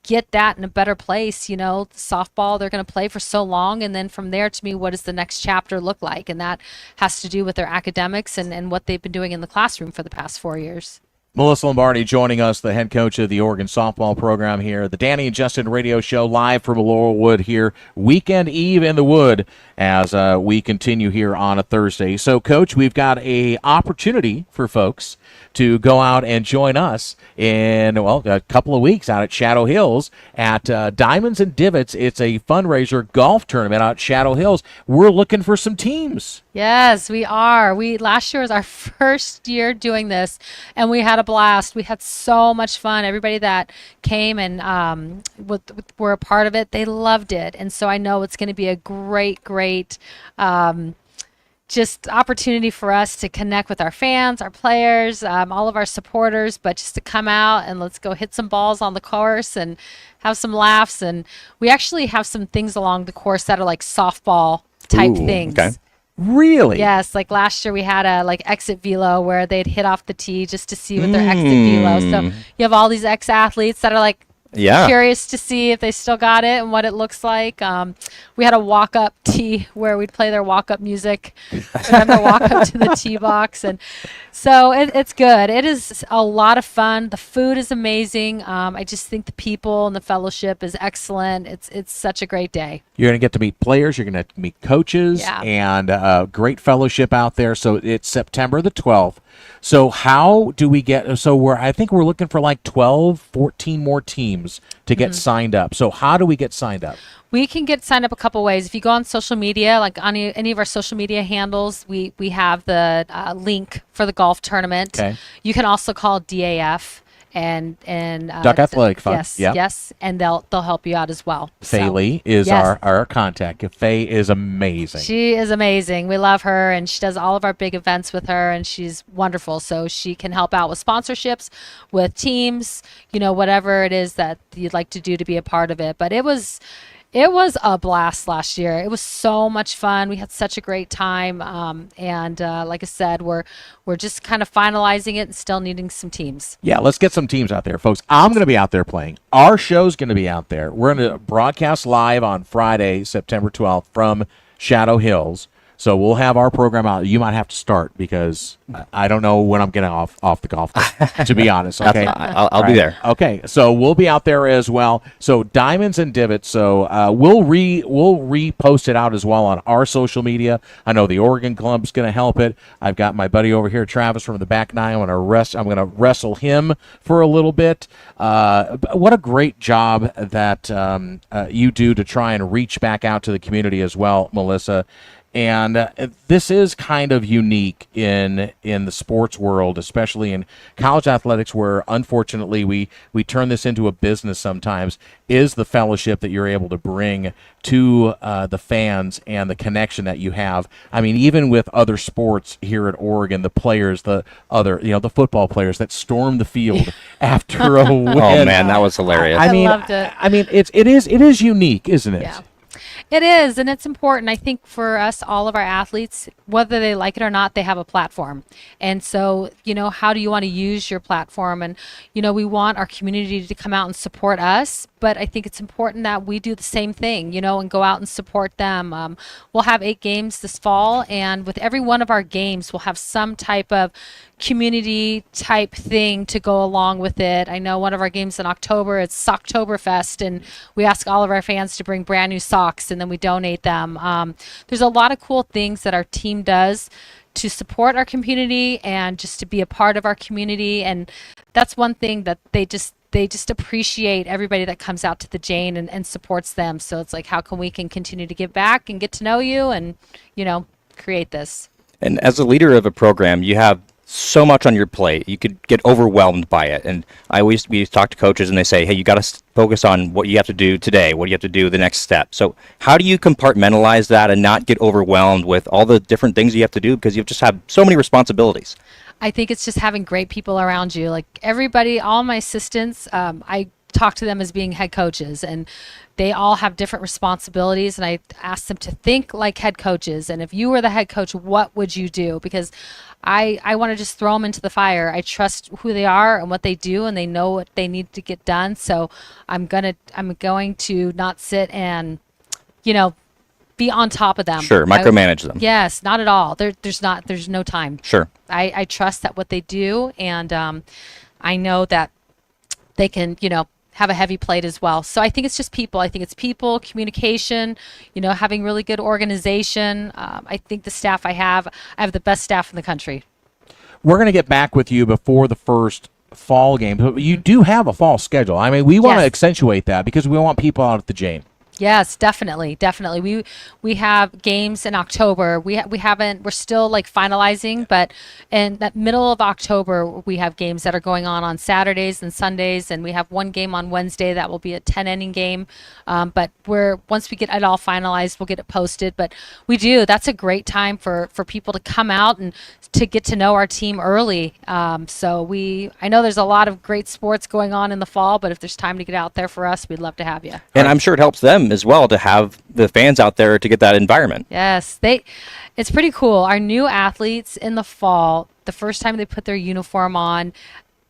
get that in a better place, softball, they're going to play for so long, and then from there, to me, what does the next chapter look like? And that has to do with their academics and what they've been doing in the classroom for the past 4 years. Melissa Lombardi joining us, the head coach of the Oregon softball program here. The Danny and Justin radio show live from Laurelwood here. Weekend Eve in the Wood as we continue here on a Thursday. So, Coach, we've got a opportunity for folks to go out and join us in, a couple of weeks out at Shadow Hills at Diamonds and Divots. It's a fundraiser golf tournament out at Shadow Hills. We're looking for some teams. Yes, we are. Last year was our first year doing this, and we had a blast. We had so much fun. Everybody that came and were a part of it, they loved it. And so I know it's going to be a great just opportunity for us to connect with our fans, our players, all of our supporters, but just to come out and let's go hit some balls on the course and have some laughs. And we actually have some things along the course that are like softball type things. Okay. Really? Yes, like last year we had a exit velo where they'd hit off the tee just to see what their exit velo. So you have all these ex-athletes that are like curious to see if they still got it and what it looks like. We had a walk-up tee where we'd play their walk-up music and then walk up to the tee box. And so it's good. It is a lot of fun. The food is amazing. I just think the people and the fellowship is excellent. It's such a great day. You're going to get to meet players. You're going to meet coaches and great fellowship out there. So it's September the 12th. So how do we get, I think we're looking for like 12, 14 more teams to get signed up. So how do we get signed up? We can get signed up a couple ways. If you go on social media, like on any of our social media handles, we have the link for the golf tournament. Okay. You can also call DAF and Duck Athletic Fund. Yes, yes, and they'll help you out as well. Faye Lee is our contact. Faye is amazing. She is amazing. We love her, and she does all of our big events with her, and she's wonderful. So she can help out with sponsorships, with teams, whatever it is that you'd like to do to be a part of it. But it was a blast last year. It was so much fun. We had such a great time. And like I said, we're just kind of finalizing it and still needing some teams. Yeah, let's get some teams out there, folks. I'm going to be out there playing. Our show's going to be out there. We're going to broadcast live on Friday, September 12th from Shadow Hills. So we'll have our program out. You might have to start because I don't know when I'm getting off the golf course, to be honest. Okay, I'll be there. Okay, so we'll be out there as well. So Diamonds and Divots. So we'll repost it out as well on our social media. I know the Oregon Club's going to help it. I've got my buddy over here, Travis from the back nine. I'm going to wrestle him for a little bit. What a great job that you do to try and reach back out to the community as well, Melissa. And this is kind of unique in the sports world, especially in college athletics, where unfortunately we turn this into a business sometimes, is the fellowship that you're able to bring to the fans and the connection that you have. I mean, even with other sports here at Oregon, the players, the football players that storm the field after a win. Oh man, that was hilarious. I loved it. I mean, it is unique, isn't it? Yeah. It is, and it's important. I think for us, all of our athletes, whether they like it or not, they have a platform. And so, how do you want to use your platform? And, we want our community to come out and support us, but I think it's important that we do the same thing, and go out and support them. We'll have 8 games this fall, and with every one of our games, we'll have some type of community type thing to go along with it. I know one of our games in October, it's Socktoberfest, and we ask all of our fans to bring brand new socks and then we donate them. There's a lot of cool things that our team does to support our community and just to be a part of our community, and that's one thing that they just appreciate everybody that comes out to the Jane and supports them. So it's like, how can we continue to give back and get to know you and create this. And as a leader of a program, you have so much on your plate. You could get overwhelmed by it. And we talk to coaches and they say, hey, you got to focus on what you have to do today, what you have to do the next step. So how do you compartmentalize that and not get overwhelmed with all the different things you have to do because you just have so many responsibilities? I think it's just having great people around you. Like everybody, all my assistants, I talk to them as being head coaches, and they all have different responsibilities, and I ask them to think like head coaches. And if you were the head coach, what would you do? Because I want to just throw them into the fire. I trust who they are and what they do, and they know what they need to get done. So I'm going to not sit and, be on top of them. Sure, micromanage them. Yes, not at all. There's no time. Sure. I trust that what they do, and I know that they can, have a heavy plate as well. So I think it's just people. I think it's people, communication, having really good organization. I think the staff I have the best staff in the country. We're going to get back with you before the first fall game, but you do have a fall schedule. I mean, we want to accentuate that because we want people out at the Jane. Yes, definitely. We have games in October. We're still like finalizing, but in that middle of October, we have games that are going on Saturdays and Sundays, and we have one game on Wednesday that will be a 10-inning game. But once we get it all finalized, we'll get it posted. But that's a great time for people to come out and to get to know our team early. I know there's a lot of great sports going on in the fall, but if there's time to get out there for us, we'd love to have you. And I'm sure it helps them as well to have the fans out there to get that environment. Yes, it's pretty cool. Our new athletes in the fall, the first time they put their uniform on,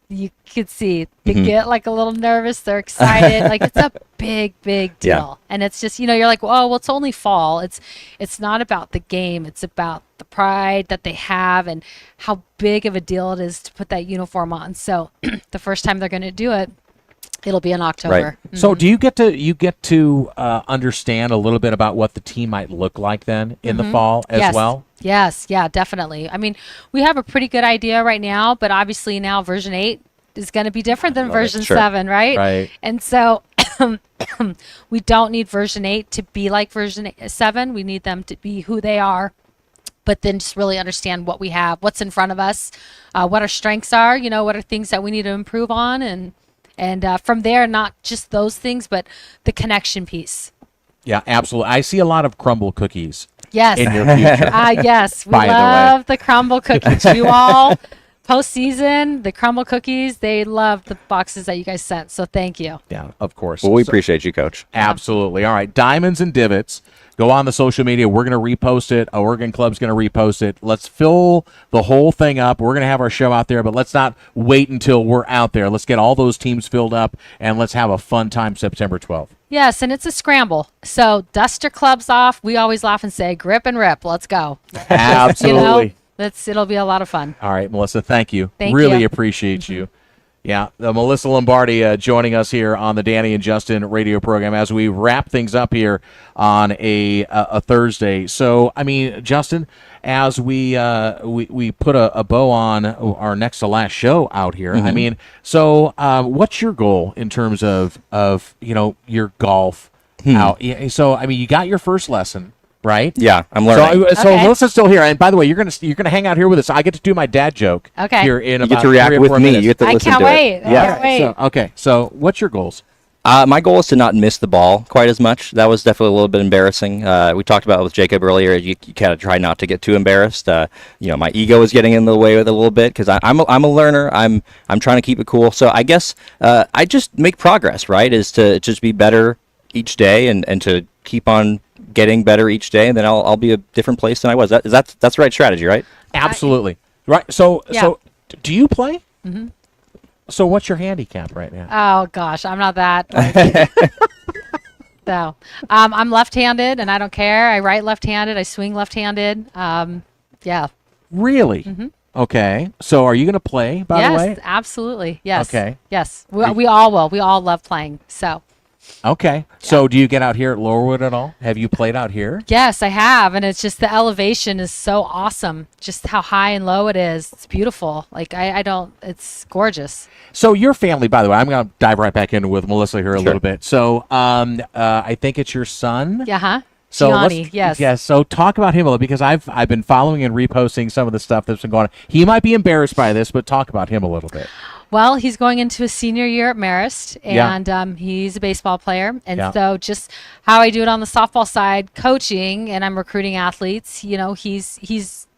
you could see they get like a little nervous. They're excited. Like it's a big deal. Yeah. And it's just, you're like, oh, well, it's only fall. It's not about the game. It's about the pride that they have and how big of a deal it is to put that uniform on. So the first time they're going to do it, it'll be in October. Right. Mm-hmm. So do you get to understand a little bit about what the team might look like then in the fall as well? Yes, yeah, definitely. I mean, we have a pretty good idea right now, but obviously now version 8 is going to be different than version 7, right? Right. And so we don't need version 8 to be like version 7. We need them to be who they are, but then just really understand what we have, what's in front of us, what our strengths are, what are things that we need to improve on, and from there, not just those things, but the connection piece. Yeah, absolutely. I see a lot of crumble cookies. Yes. In your future. Yes. We love the crumble cookies. You all, postseason, the crumble cookies, they love the boxes that you guys sent. So thank you. Yeah, of course. Well, we appreciate you, Coach. Absolutely. All right. Diamonds and Divots. Go on the social media. We're going to repost it. Oregon Club's going to repost it. Let's fill the whole thing up. We're going to have our show out there, but let's not wait until we're out there. Let's get all those teams filled up, and let's have a fun time September 12th. Yes, and it's a scramble. So dust your clubs off. We always laugh and say, grip and rip. Let's go. Absolutely. It'll be a lot of fun. All right, Melissa, thank you. Thank really you. Appreciate you. Yeah, Melissa Lombardi joining us here on the Danny and Justin radio program as we wrap things up here on a Thursday. So, I mean, Justin, as we put a bow on our next to last show out here, I mean, so what's your goal in terms of your golf out? So, I mean, you got your first lesson. Right? Yeah, I'm learning. So Melissa's still here, and by the way, you're gonna hang out here with us. I get to do my dad joke. Okay. Here in you about get to react 3 or with 4 me. minutes. You get to listen to wait. it. Yeah. I can't wait. So what's your goals? My goal is to not miss the ball quite as much. That was definitely a little bit embarrassing. We talked about it with Jacob earlier. You kind of try not to get too embarrassed. My ego is getting in the way with it a little bit because I'm a learner. I'm trying to keep it cool. So I guess I just make progress. Right? Is to just be better each day and to keep on getting better each day, and then I'll be a different place than I was. That's the right strategy, right? Absolutely. Right. So do you play? Mm-hmm. So what's your handicap right now? Oh gosh, I'm not that. So I'm left-handed, and I don't care. I write left-handed. I swing left-handed. Yeah. Really? Mm-hmm. Okay. So are you going to play? By the way. Yes, absolutely. Yes. Okay. Yes, we all will. We all love playing. So. Okay. So do you get out here at Laurelwood at all? Have you played out here? Yes, I have. And it's just the elevation is so awesome. Just how high and low it is. It's beautiful. Like it's gorgeous. So your family, by the way, I'm going to dive right back in with Melissa here a little bit. So I think it's your son. Yeah. So Gianni, yes. Yes. So talk about him a little because I've been following and reposting some of the stuff that's been going on. He might be embarrassed by this, but talk about him a little bit. Well, he's going into his senior year at Marist, and he's a baseball player. And so just how I do it on the softball side, coaching, and I'm recruiting athletes,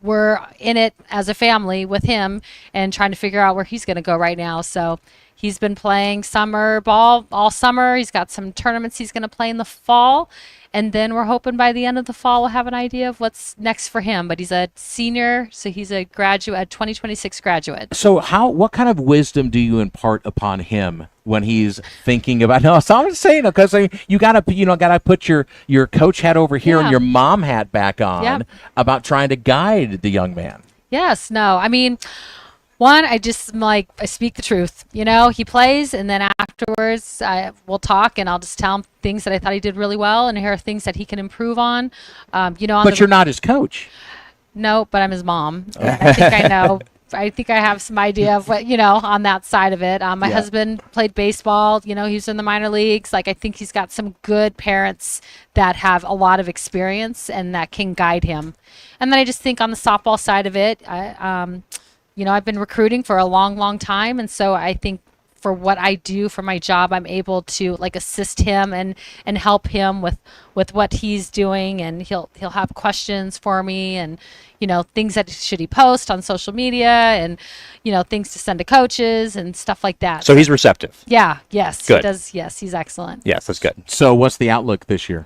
we're in it as a family with him and trying to figure out where he's going to go right now. So he's been playing summer ball all summer. He's got some tournaments he's going to play in the fall. And then we're hoping by the end of the fall we'll have an idea of what's next for him. But he's a senior, so he's a graduate, a 2026 graduate. So what kind of wisdom do you impart upon him when he's thinking about? No, so I'm just saying because you gotta put your coach hat over here and your mom hat back on about trying to guide the young man. Yes. No. I mean. One, I speak the truth. He plays, and then afterwards we'll talk, and I'll just tell him things that I thought he did really well, and here are things that he can improve on. But you're not his coach. No, but I'm his mom. I think I know. I think I have some idea of what, on that side of it. My husband played baseball. He was in the minor leagues. I think he's got some good parents that have a lot of experience and that can guide him. And then I just think on the softball side of it, I've been recruiting for a long, long time, and so I think for what I do for my job, I'm able to assist him and help him with what he's doing, and he'll have questions for me, and things that should he post on social media, and things to send to coaches and stuff like that. So he's receptive. Yeah. Yes. Good. He does. Yes, he's excellent. Yes, that's good. So what's the outlook this year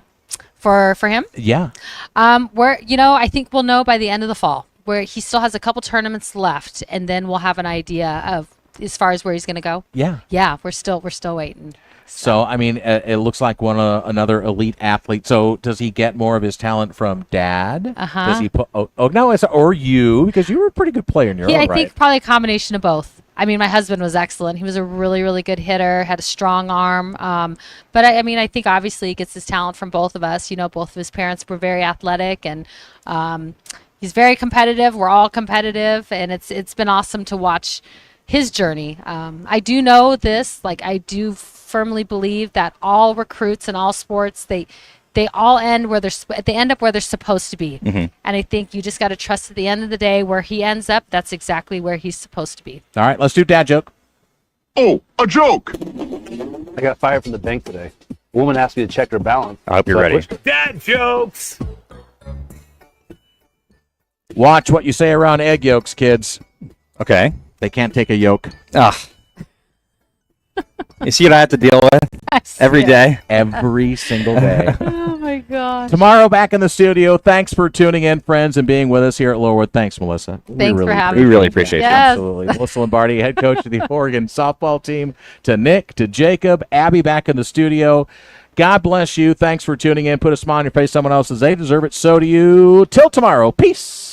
for him? Yeah. I think we'll know by the end of the fall. Where he still has a couple tournaments left, and then we'll have an idea of as far as where he's going to go. Yeah. Yeah, we're still waiting. So I mean, it looks like another elite athlete. So does he get more of his talent from dad? Does he put? Or you, because you were a pretty good player in your own right. I think probably a combination of both. I mean, my husband was excellent. He was a really, really good hitter, had a strong arm. But I think obviously he gets his talent from both of us. Both of his parents were very athletic, and he's very competitive. We're all competitive, and it's been awesome to watch his journey. I do know this, I do firmly believe that all recruits in all sports, they all end where they end up where they're supposed to be. Mm-hmm. And I think you just got to trust at the end of the day where he ends up, that's exactly where he's supposed to be. All right, let's do dad joke. Oh, a joke! I got fired from the bank today. A woman asked me to check her balance. I hope you're ready. Dad jokes! Watch what you say around egg yolks, kids. Okay. They can't take a yolk. Ugh. You see what I have to deal with every day? Every single day. Oh, my God. Tomorrow back in the studio. Thanks for tuning in, friends, and being with us here at Laurelwood. Thanks, Melissa. Thanks for having me. We really appreciate it. Yes. Absolutely. Melissa Lombardi, head coach of the Oregon softball team. To Nick, to Jacob, Abby back in the studio. God bless you. Thanks for tuning in. Put a smile on your face. Someone else's. They deserve it. So do you. Till tomorrow. Peace.